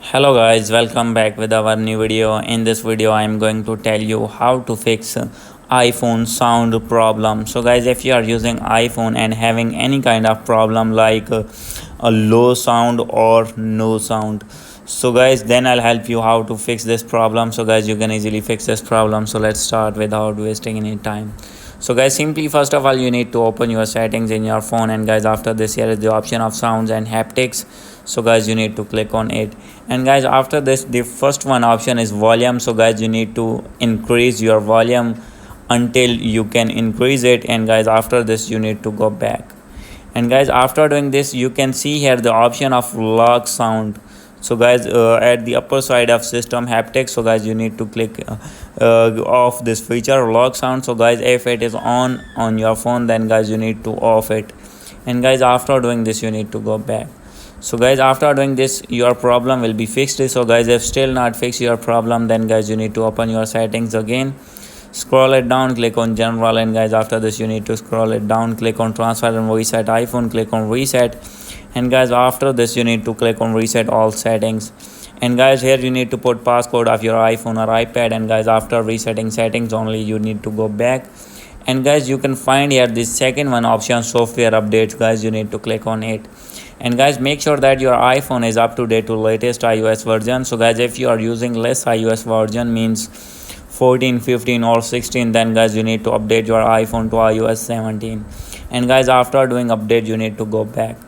Hello guys, welcome back with our new video. In this video I am going to tell you how to fix iPhone sound problem. So guys, if you are using iPhone and having any kind of problem like a low sound or no sound, so guys, then I'll help you how to fix this problem. So guys, you can easily fix this problem. So let's start without wasting any time. So guys, simply first of all you need to open your settings in your phone, and guys, after this here is the option of sounds and haptics. So guys, you need to click on it, and guys, after this the first one option is volume. So guys, you need to increase your volume until you can increase it, and guys, after this you need to go back. And guys, after doing this you can see here the option of lock sound. So guys, at the upper side of system haptics, so guys, you need to click off this feature lock sound. So guys, if it is on your phone, then guys, you need to off it. And guys, after doing this you need to go back. So guys, after doing this your problem will be fixed. So guys, if still not fix your problem, then guys, you need to open your settings again, scroll it down, click on general, and guys, after this you need to scroll it down, click on transfer and reset iPhone, click on reset. And guys, after this you need to click on reset all settings. And guys, here you need to put passcode of your iPhone or iPad. And guys, after resetting settings only you need to go back. And guys, you can find here this second one option, software updates. Guys, you need to click on it. And guys, make sure that your iPhone is up to date to latest iOS version. So guys, if you are using less iOS version, means 14, 15 or 16, then guys, you need to update your iPhone to iOS 17. And guys, after doing update you need to go back.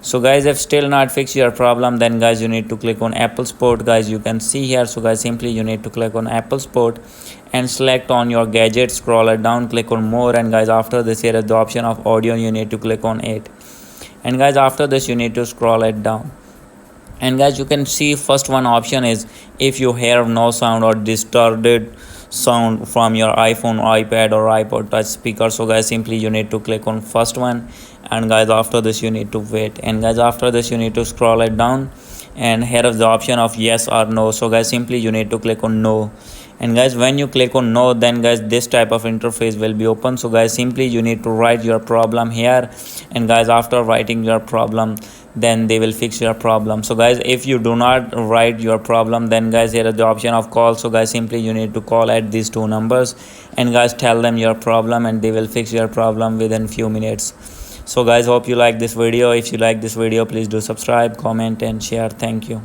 So guys, if still not fix your problem, then guys, you need to click on Apple Support. Guys, you can see here. So guys, simply you need to click on Apple Support and select on your gadget, scroll it down, click on more. And guys, after this here is the option of audio, you need to click on it. And guys, after this you need to scroll it down. And guys, you can see first one option is if you hear no sound or distorted sound from your iPhone, iPad or iPod touch speaker. So guys, simply you need to click on first one. And guys, after this you need to wait. And guys, after this you need to scroll it down, and here is the option of yes or no. So guys, simply you need to click on no. And guys, when you click on no, then guys, this type of interface will be open. So guys, simply you need to write your problem here. And guys, after writing your problem, then they will fix your problem. So guys, if you do not write your problem, then guys, here is the option of call. So guys, simply you need to call at these two numbers, and guys, tell them your problem, and they will fix your problem within few minutes. So guys, hope you like this video. If you like this video, please do subscribe, comment and share. Thank you.